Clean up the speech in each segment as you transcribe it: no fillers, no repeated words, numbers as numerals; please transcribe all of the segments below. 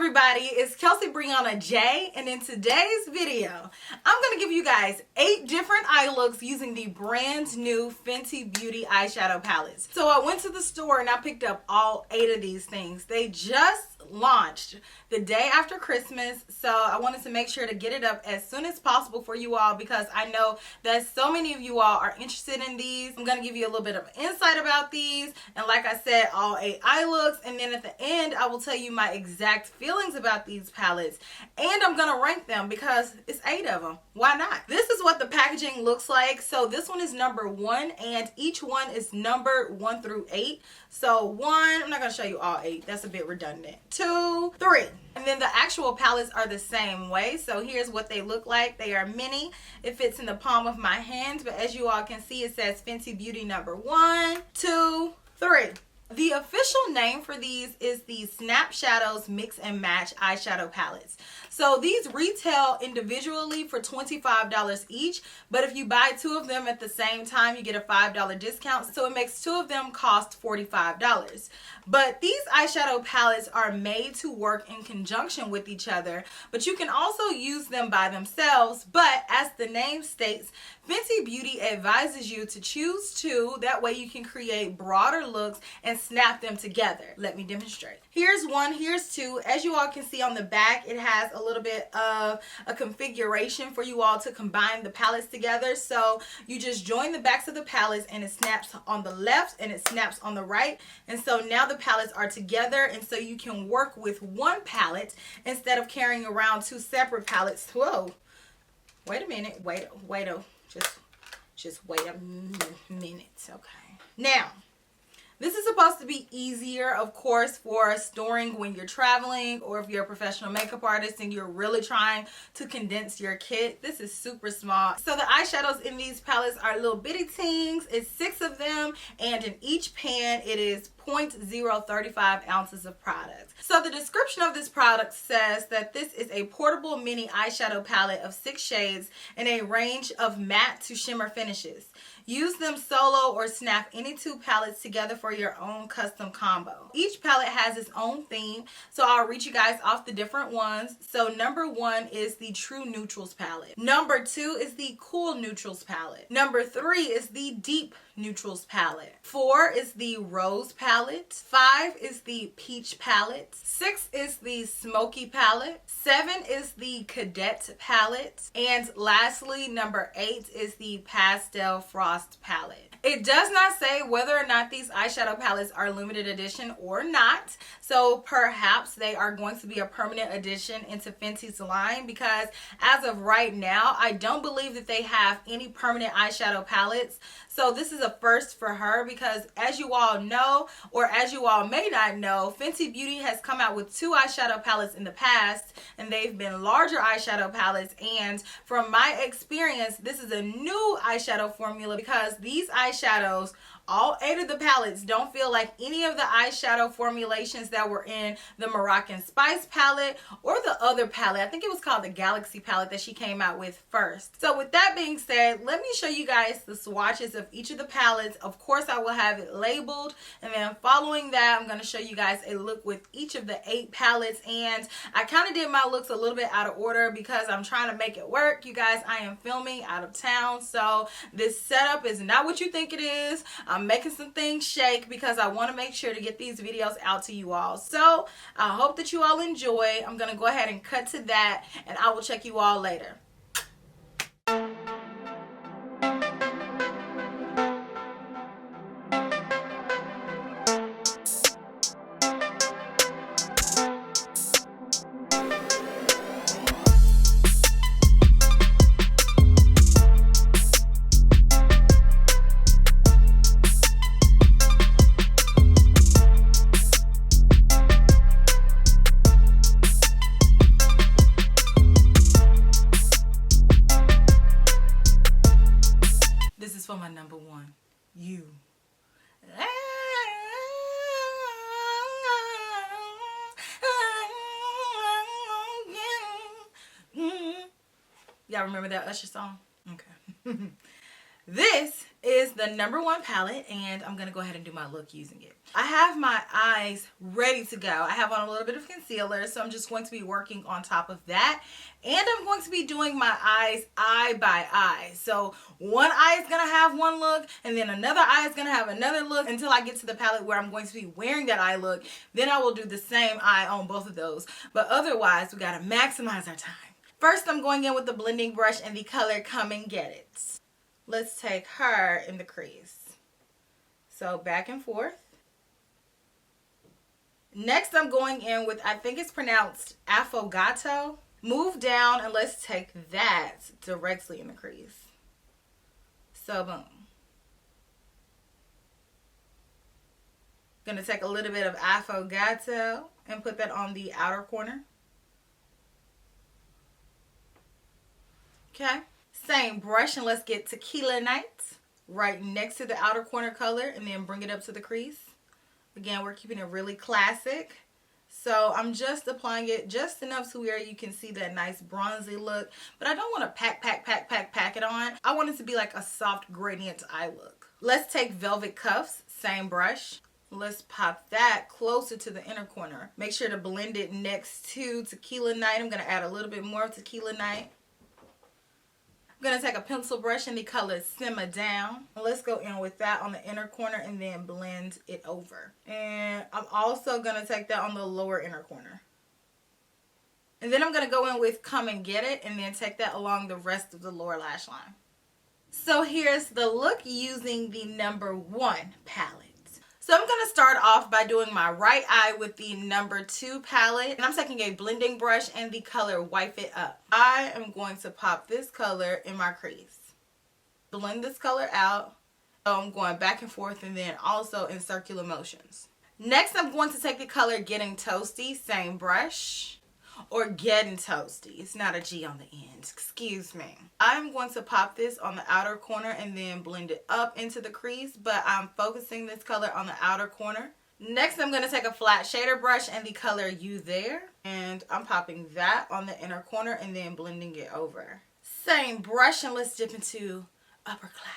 everybody, it's Kelsee Briana J, and in today's video, I'm going to give you guys 8 different eye looks using the brand new Fenty Beauty eyeshadow palettes. So I went to the store and I picked up all 8 of these things. They just launched the day after Christmas, so I wanted to make sure to get it up as soon as possible for you all because I know that so many of you all are interested in these. I'm going to give you a little bit of insight about these, and like I said, all 8 eye looks, and then at the end I will tell you my exact feelings about these palettes, and I'm going to rank them because it's 8 of them. Why not? This is what the packaging looks like. So this one is number 1, and each one is numbered 1 through 8. So 1, I'm not going to show you all 8. That's a bit redundant. 2, 3. And then the actual palettes are the same way. So here's what they look like. They are mini. It fits in the palm of my hand. But as you all can see, it says Fenty Beauty number 1, 2, 3. The official name for these is the Snap Shadows Mix and Match eyeshadow palettes. So these retail individually for $25 each, but if you buy 2 of them at the same time, you get a $5 discount. So it makes 2 of them cost $45. But these eyeshadow palettes are made to work in conjunction with each other, but you can also use them by themselves. But as the name states, Fenty Beauty advises you to choose 2. That way you can create broader looks and snap them together. Let me demonstrate. Here's 1, here's 2. As you all can see on the back, it has a little bit of a configuration for you all to combine the palettes together. So you just join the backs of the palettes and it snaps on the left and it snaps on the right. And so now the palettes are together, and so you can work with 1 palette instead of carrying around 2 separate palettes. Whoa. Wait a minute. Just wait a minute. Okay. Now, this is supposed to be easier, of course, for storing when you're traveling, or if you're a professional makeup artist and you're really trying to condense your kit. This is super small. So the eyeshadows in these palettes are little bitty tings. It's 6 of them, and in each pan it is 0.035 ounces of product. So the description of this product says that this is a portable mini eyeshadow palette of 6 shades in a range of matte to shimmer finishes. Use them solo or snap any 2 palettes together for your own custom combo. Each palette has its own theme, so I'll read you guys off the different ones. So number 1 is the True Neutrals palette. Number 2 is the Cool Neutrals palette. Number 3 is the Deep Neutrals palette. 4 is the Rose palette. 5 is the Peach palette. 6 is the Smoky palette. 7 is the Cadet palette. And lastly, number 8 is the Pastel Frost palette. It does not say whether or not these eyeshadow palettes are limited edition or not. So perhaps they are going to be a permanent addition into Fenty's line, because as of right now, I don't believe that they have any permanent eyeshadow palettes. So this is a first for her, because as you all know, or as you all may not know, Fenty Beauty has come out with 2 eyeshadow palettes in the past, and they've been larger eyeshadow palettes. And from my experience, this is a new eyeshadow formula, because these eyeshadows, all 8 of the palettes, don't feel like any of the eyeshadow formulations that were in the Moroccan Spice palette or the other palette. I think it was called the Galaxy palette that she came out with first. So with that being said, let me show you guys the swatches of each of the palettes. Of course, I will have it labeled, and then following that, I'm going to show you guys a look with each of the 8 palettes. And I kind of did my looks a little bit out of order because I'm trying to make it work. You guys, I am filming out of town, so this setup is not what you think it is. I'm making some things shake because I want to make sure to get these videos out to you all. So I hope that you all enjoy. I'm going to go ahead and cut to that, and I will check you all later. For my number 1, you. Y'all remember that Usher song? Okay. This is the #1 palette, and I'm going to go ahead and do my look using it. I have my eyes ready to go. I have on a little bit of concealer, so I'm just going to be working on top of that. And I'm going to be doing my eyes eye by eye. So one eye is going to have one look, and then another eye is going to have another look until I get to the palette where I'm going to be wearing that eye look. Then I will do the same eye on both of those. But otherwise, we got to maximize our time. First, I'm going in with the blending brush and the color Come and Get It. Let's take her in the crease. So back and forth. Next, I'm going in with, I think it's pronounced Affogato. Move down and let's take that directly in the crease. So boom. Gonna take a little bit of Affogato and put that on the outer corner. Okay. Same brush and let's get Tequila Night right next to the outer corner color and then bring it up to the crease. Again, we're keeping it really classic. So I'm just applying it just enough to where you can see that nice bronzy look. But I don't want to pack it on. I want it to be like a soft gradient eye look. Let's take Velvet Cuffs, same brush. Let's pop that closer to the inner corner. Make sure to blend it next to Tequila Night. I'm going to add a little bit more of Tequila Night. I'm going to take a pencil brush in the color Simmer Down. Let's go in with that on the inner corner and then blend it over. And I'm also going to take that on the lower inner corner. And then I'm going to go in with Come and Get It and then take that along the rest of the lower lash line. So here's the look using the #1 palette. So I'm going to start off by doing my right eye with the #2 palette. And I'm taking a blending brush and the color Wipe It Up. I am going to pop this color in my crease. Blend this color out. So I'm going back and forth and then also in circular motions. Next, I'm going to take the color Getting Toasty, same brush. Or Getting Toasty. It's not a G on the end. Excuse me. I'm going to pop this on the outer corner and then blend it up into the crease, but I'm focusing this color on the outer corner. Next, I'm going to take a flat shader brush and the color You There, and I'm popping that on the inner corner and then blending it over. Same brush, and let's dip into Upper Class.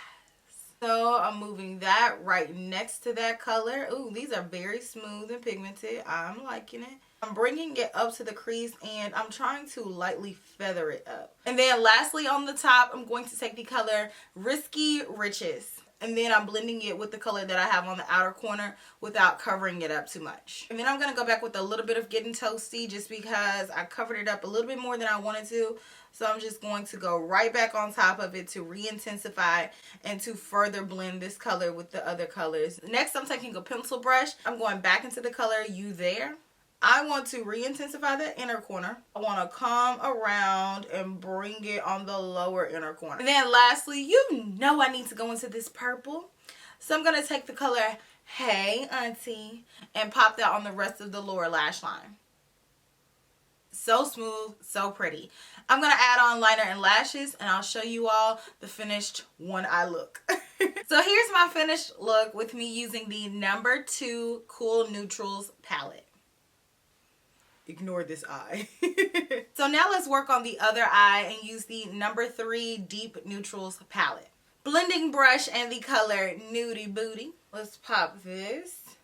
So I'm moving that right next to that color. Ooh, these are very smooth and pigmented. I'm liking it. I'm bringing it up to the crease and I'm trying to lightly feather it up. And then lastly on the top, I'm going to take the color Risky Riches. And then I'm blending it with the color that I have on the outer corner without covering it up too much. And then I'm going to go back with a little bit of Getting Toasty just because I covered it up a little bit more than I wanted to. So I'm just going to go right back on top of it to re-intensify and to further blend this color with the other colors. Next, I'm taking a pencil brush. I'm going back into the color You There. I want to re-intensify the inner corner. I want to come around and bring it on the lower inner corner. And then lastly, you know I need to go into this purple. So I'm going to take the color Hey Auntie and pop that on the rest of the lower lash line. So smooth, so pretty. I'm going to add on liner and lashes and I'll show you all the finished one eye look. So here's my finished look with me using the #2 Cool Neutrals palette. Ignore this eye. So now let's work on the other eye and use the #3 Deep Neutrals palette. Blending brush and the color Nudie Booty. Let's pop this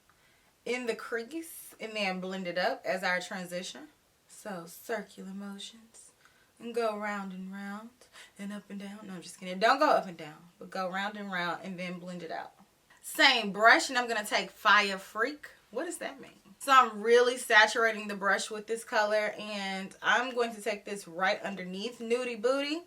in the crease and then blend it up as our transition. So circular motions and go round and round and up and down. No, I'm just kidding. Don't go up and down, but go round and round and then blend it out. Same brush, and I'm going to take Fire Freak. What does that mean? So I'm really saturating the brush with this color, and I'm going to take this right underneath Nudie Booty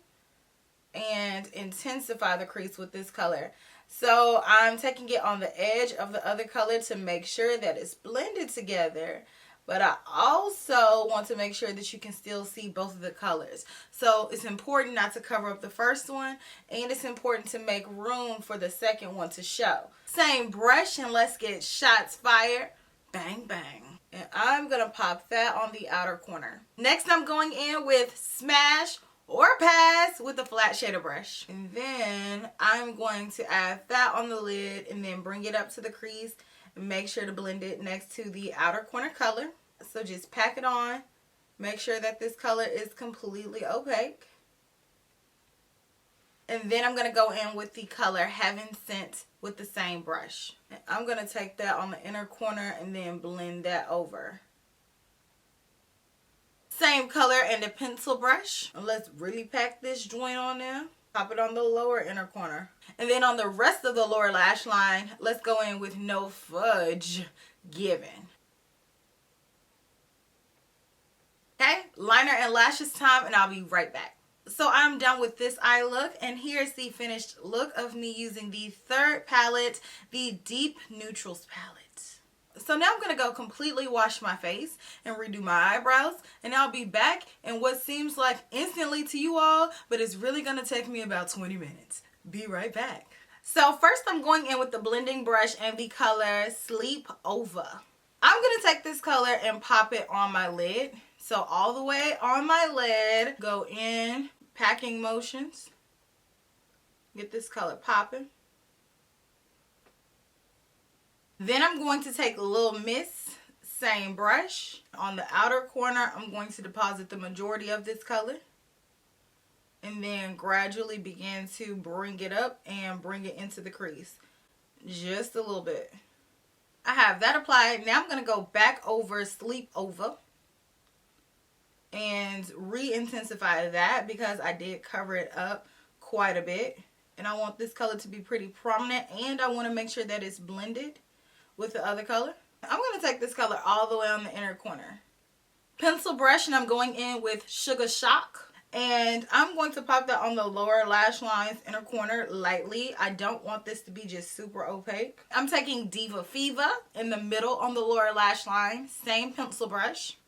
and intensify the crease with this color. So I'm taking it on the edge of the other color to make sure that it's blended together. But I also want to make sure that you can still see both of the colors. So it's important not to cover up the first one, and it's important to make room for the second one to show. Same brush, and let's get shots fired. Bang, bang. And I'm going to pop that on the outer corner. Next, I'm going in with Smash or Pass with the flat shader brush. And then I'm going to add that on the lid and then bring it up to the crease and make sure to blend it next to the outer corner color. So just pack it on. Make sure that this color is completely opaque. And then I'm going to go in with the color Heaven Sent with the same brush. And I'm going to take that on the inner corner and then blend that over. Same color and a pencil brush. And let's really pack this joint on there. Pop it on the lower inner corner. And then on the rest of the lower lash line, let's go in with No Fudge Given. Okay, liner and lashes time, and I'll be right back. So I'm done with this eye look, and here's the finished look of me using the third palette, the Deep Neutrals palette. So now I'm going to go completely wash my face and redo my eyebrows, and I'll be back in what seems like instantly to you all, but it's really going to take me about 20 minutes. Be right back. So first I'm going in with the blending brush and the color Sleep Over. I'm going to take this color and pop it on my lid. So all the way on my lid, go in, packing motions. Get this color popping. Then I'm going to take a Little Miss, same brush. On the outer corner, I'm going to deposit the majority of this color. And then gradually begin to bring it up and bring it into the crease. Just a little bit. I have that applied. Now I'm going to go back over Sleep Over and re-intensify that because I did cover it up quite a bit. And I want this color to be pretty prominent, and I want to make sure that it's blended with the other color. I'm going to take this color all the way on the inner corner. Pencil brush, and I'm going in with Sugar Shock. And I'm going to pop that on the lower lash line's inner corner lightly. I don't want this to be just super opaque. I'm taking Diva Fever in the middle on the lower lash line. Same pencil brush.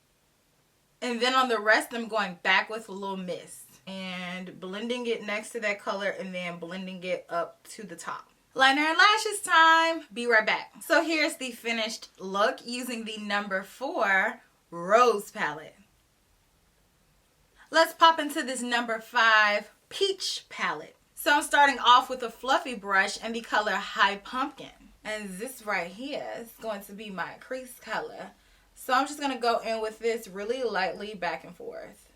And then on the rest, I'm going back with a Little Miss. And blending it next to that color and then blending it up to the top. Liner and lashes time. Be right back. So here's the finished look using the number 4 Rose palette. Let's pop into this number 5 Peach palette. So I'm starting off with a fluffy brush and the color High Pumpkin. And this right here is going to be my crease color. So I'm just going to go in with this really lightly back and forth.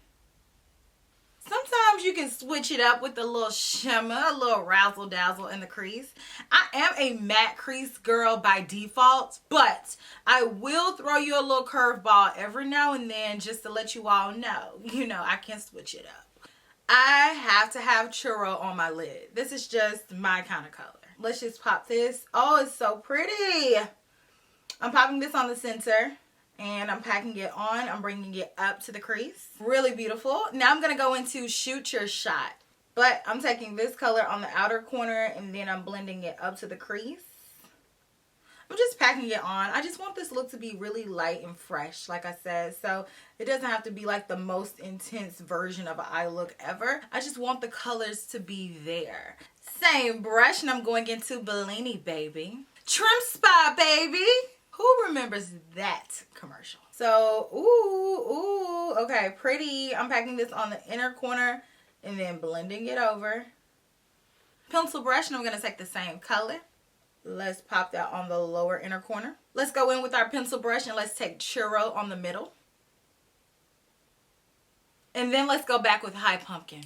Sometimes you can switch it up with a little shimmer, a little razzle dazzle in the crease. I am a matte crease girl by default, but I will throw you a little curveball every now and then just to let you all know, I can switch it up. I have to have churro on my lid. This is just my kind of color. Let's just pop this. Oh, it's so pretty. I'm popping this on the center. And I'm packing it on. I'm bringing it up to the crease. Really beautiful. Now I'm going to go into Shoot Your Shot. But I'm taking this color on the outer corner and then I'm blending it up to the crease. I'm just packing it on. I just want this look to be really light and fresh, like I said. So it doesn't have to be like the most intense version of an eye look ever. I just want the colors to be there. Same brush, and I'm going into Bellini Baby. Trim Spot, baby. Who remembers that commercial? So, okay, pretty. I'm packing this on the inner corner and then blending it over. Pencil brush, and I'm going to take the same color. Let's pop that on the lower inner corner. Let's go in with our pencil brush and let's take Churro on the middle. And then let's go back with High Pumpkin.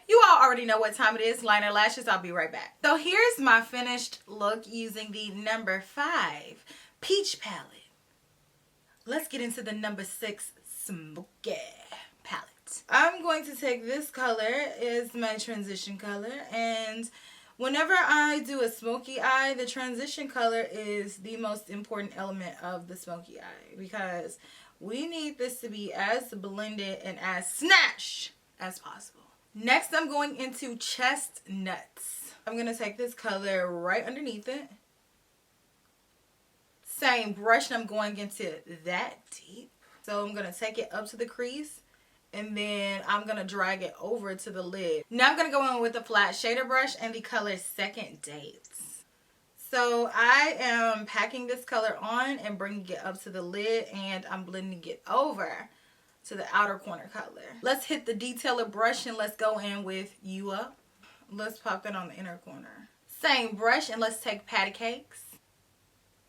You all already know what time it is. Liner, lashes, I'll be right back. So here's my finished look using the number 5 Peach palette. Let's get into the number 6 Smoky palette. I'm going to take this color as my transition color, and whenever I do a smoky eye, the transition color is the most important element of the smoky eye because we need this to be as blended and as snatched as possible. Next, I'm going into Chestnuts. I'm going to take this color right underneath it. Same brush, and I'm going into that deep. So I'm going to take it up to the crease, and then I'm going to drag it over to the lid. Now I'm going to go in with a flat shader brush and the color Second Dates. So I am packing this color on and bringing it up to the lid, and I'm blending it over to the outer corner color. Let's hit the detailer brush and let's go in with You Up. Let's pop that on the inner corner. Same brush, and let's take Patty Cakes.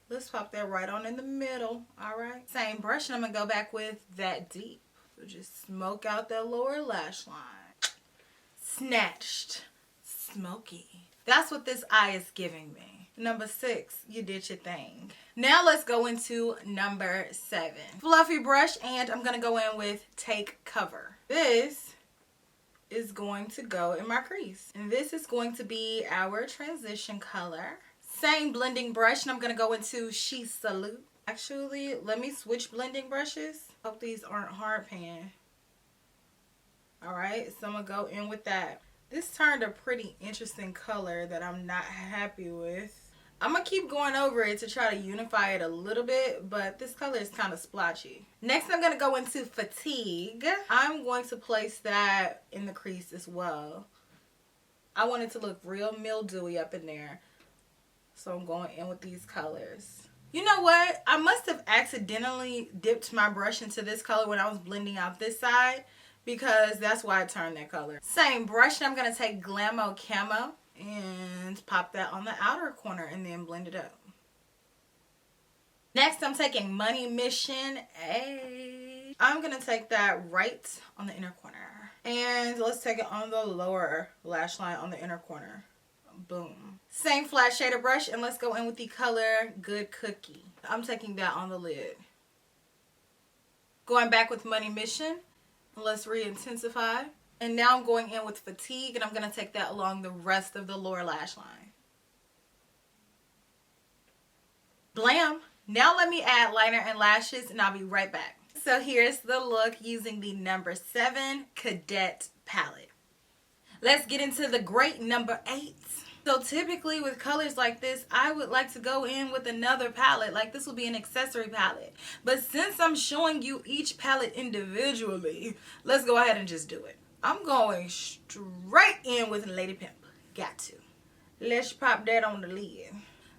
Let's pop that right on in the middle. Alright. Same brush, and I'm going to go back with That Deep. So just smoke out that lower lash line. Snatched. Smoky. That's what this eye is giving me. Number 6, you did your thing. Now let's go into number 7. Fluffy brush, and I'm going to go in with Take Cover. This is going to go in my crease. And this is going to be our transition color. Same blending brush, and I'm going to go into She Salute. Actually, let me switch blending brushes. Hope these aren't hard pan. Alright, so I'm going to go in with that. This turned a pretty interesting color that I'm not happy with. I'm going to keep going over it to try to unify it a little bit, but this color is kind of splotchy. Next, I'm going to go into Fatigue. I'm going to place that in the crease as well. I want it to look real mildewy up in there. So I'm going in with these colors. You know what? I must have accidentally dipped my brush into this color when I was blending out this side, because that's why I turned that color. Same brush, and I'm going to take Glamo Camo and pop that on the outer corner and then blend it up. Next, I'm taking Money Mission A. I'm going to take that right on the inner corner. And let's take it on the lower lash line on the inner corner. Boom. Same flat shader brush, and let's go in with the color Good Cookie. I'm taking that on the lid. Going back with Money Mission. Let's re-intensify. And now I'm going in with Fatigue, and I'm going to take that along the rest of the lower lash line. Blam! Now let me add liner and lashes, and I'll be right back. So here's the look using the number 7 Cadet palette. Let's get into the great number 8. So typically with colors like this, I would like to go in with another palette. Like this will be an accessory palette. But since I'm showing you each palette individually, let's go ahead and just do it. I'm going straight in with Lady Pimp. Got to. Let's pop that on the lid.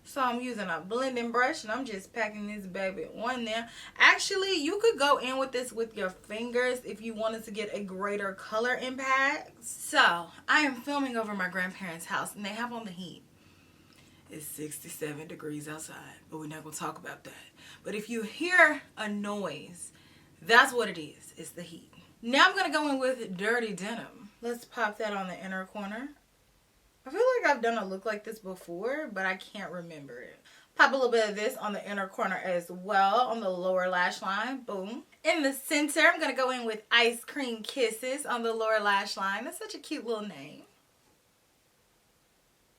So I'm using a blending brush, and I'm just packing this baby on there. Actually, you could go in with this with your fingers if you wanted to get a greater color impact. So I am filming over my grandparents' house, and they have on the heat. It's 67 degrees outside, but we're not going to talk about that. But if you hear a noise, that's what it is. It's the heat. Now I'm going to go in with Dirty Denim. Let's pop that on the inner corner. I feel like I've done a look like this before, but I can't remember it. Pop a little bit of this on the inner corner as well, on the lower lash line. Boom. In the center, I'm going to go in with Ice Cream Kisses on the lower lash line. That's such a cute little name.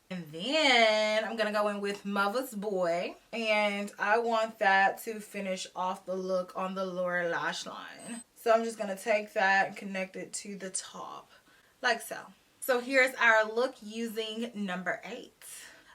And then I'm going to go in with Mother's Boy. And I want that to finish off the look on the lower lash line. So I'm just going to take that and connect it to the top, like so. So here's our look using number 8.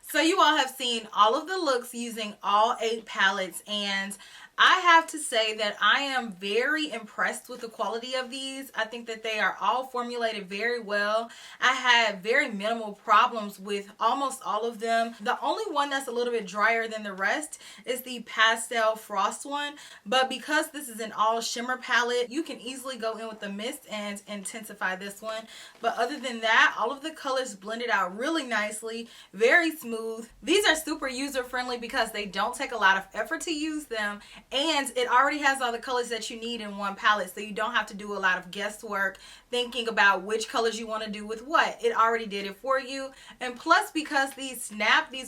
So you all have seen all of the looks using all 8 palettes, and I have to say that I am very impressed with the quality of these. I think that they are all formulated very well. I had very minimal problems with almost all of them. The only one that's a little bit drier than the rest is the Pastel Frost one. But because this is an all shimmer palette, you can easily go in with the mist and intensify this one. But other than that, all of the colors blended out really nicely, very smooth. These are super user friendly because they don't take a lot of effort to use them. And it already has all the colors that you need in one palette, so you don't have to do a lot of guesswork thinking about which colors you want to do with what. It already did it for you. And plus, because these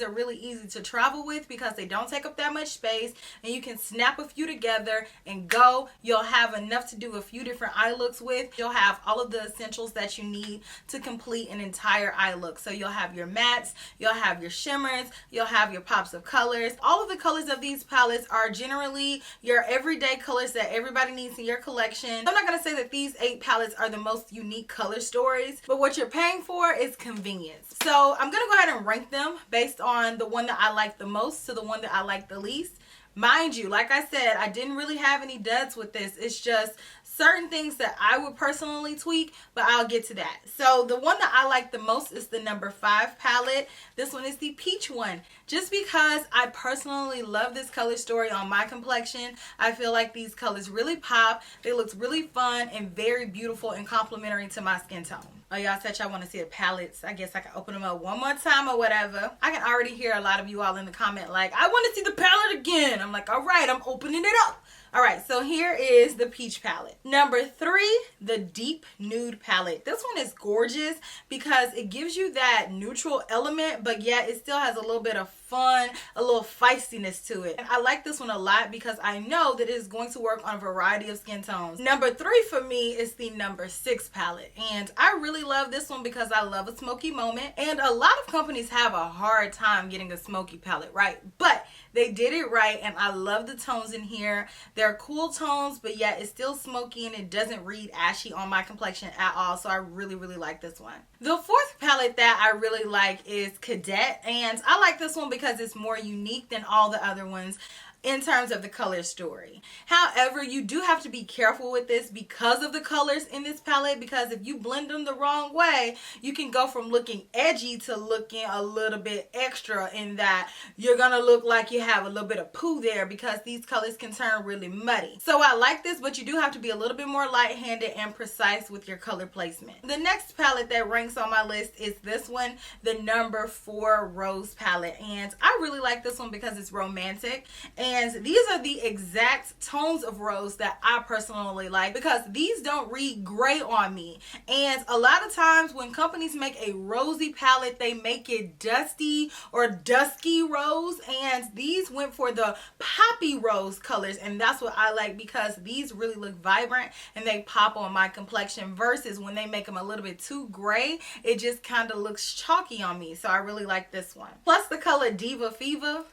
are really easy to travel with because they don't take up that much space, and you can snap a few together and go. You'll have enough to do a few different eye looks with. You'll have all of the essentials that you need to complete an entire eye look. So you'll have your mattes, you'll have your shimmers, you'll have your pops of colors. All of the colors of these palettes are generally your everyday colors that everybody needs in your collection. I'm not going to say that these 8 palettes are the most unique color stories, but what you're paying for is convenience. So I'm going to go ahead and rank them based on the one that I like the most to the one that I like the least. Mind you, like I said, I didn't really have any duds with this. It's just certain things that I would personally tweak, but I'll get to that. So the one that I like the most is the number 5 palette. This one is the peach one. Just because I personally love this color story on my complexion, I feel like these colors really pop. They look really fun and very beautiful and complementary to my skin tone. Oh, y'all said y'all want to see the palettes. I guess I can open them up one more time or whatever. I can already hear a lot of you all in the comment like, I want to see the palette again. I'm like, all right, I'm opening it up. All right, so here is the peach palette. Number 3, the deep nude palette. This one is gorgeous because it gives you that neutral element, but yet it still has a little bit of fun, a little feistiness to it. And I like this one a lot because I know that it is going to work on a variety of skin tones. Number 3 for me is the number 6 palette. And I really love this one because I love a smoky moment. And a lot of companies have a hard time getting a smoky palette right, but they did it right, and I love the tones in here. They're cool tones, but yet it's still smoky and it doesn't read ashy on my complexion at all, so I really, really like this one. The 4th palette that I really like is Cadet, and I like this one because it's more unique than all the other ones in terms of the color story. However, you do have to be careful with this because of the colors in this palette, because if you blend them the wrong way, you can go from looking edgy to looking a little bit extra, in that you're gonna look like you have a little bit of poo there because these colors can turn really muddy. So I like this, but you do have to be a little bit more light-handed and precise with your color placement. The next palette that ranks on my list is this one, the number 4 Rose palette, and I really like this one because it's romantic. And these are the exact tones of rose that I personally like because these don't read gray on me. And a lot of times when companies make a rosy palette, they make it dusty or dusky rose. And these went for the poppy rose colors. And that's what I like because these really look vibrant and they pop on my complexion, versus when they make them a little bit too gray, it just kind of looks chalky on me. So I really like this one. Plus the color Diva Fever.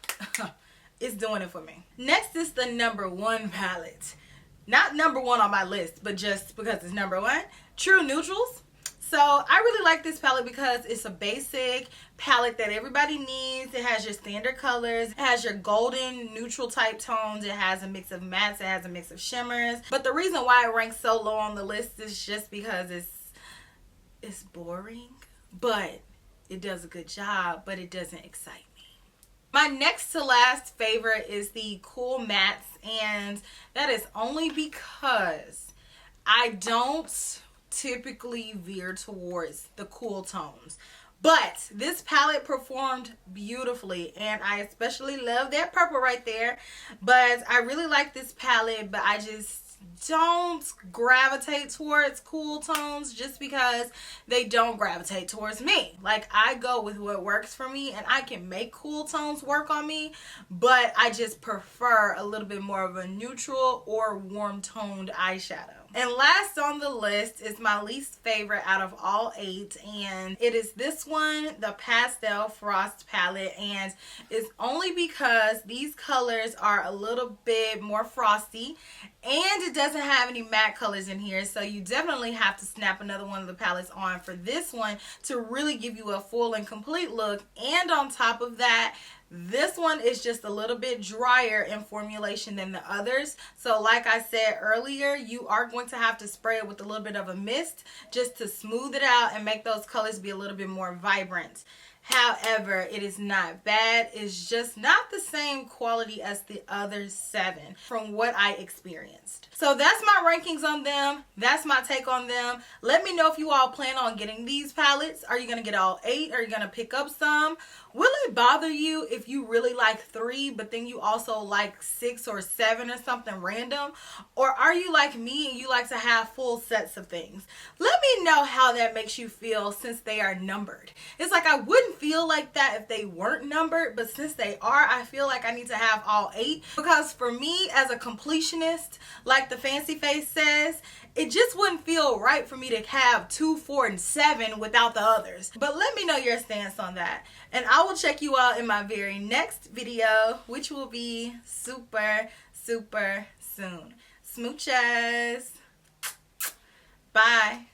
It's doing it for me. Next is the number 1 palette. Not number 1 on my list, but just because it's number 1. True Neutrals. So I really like this palette because it's a basic palette that everybody needs. It has your standard colors. It has your golden neutral type tones. It has a mix of mattes. It has a mix of shimmers. But the reason why it ranks so low on the list is just because it's boring. But it does a good job, but it doesn't excite me. My next to last favorite is the Cool Mattes, and that is only because I don't typically veer towards the cool tones. But this palette performed beautifully, and I especially love that purple right there. But I really like this palette, but I just don't gravitate towards cool tones just because they don't gravitate towards me. Like, I go with what works for me, and I can make cool tones work on me, but I just prefer a little bit more of a neutral or warm toned eyeshadow. And last on the list is my least favorite out of all 8, and it is this one, the Pastel Frost palette. And it's only because these colors are a little bit more frosty, and it doesn't have any matte colors in here, so you definitely have to snap another one of the palettes on for this one to really give you a full and complete look. And on top of that, this one is just a little bit drier in formulation than the others. So like I said earlier, you are going to have to spray it with a little bit of a mist just to smooth it out and make those colors be a little bit more vibrant. However, it is not bad. It's just not the same quality as the other 7 from what I experienced. So that's my rankings on them. That's my take on them. Let me know if you all plan on getting these palettes. Are you going to get all 8? Are you going to pick up some? Will it bother you if you really like 3, but then you also like 6 or 7 or something random? Or are you like me and you like to have full sets of things? Let me know how that makes you feel since they are numbered. It's like I wouldn't feel like that if they weren't numbered, but since they are, I feel like I need to have all 8, because for me as a completionist, like the Fancy Face says, it just wouldn't feel right for me to have 2, 4, and 7 without the others. But let me know your stance on that, and I will check you out in my very next video, which will be super soon. Smooches. Bye.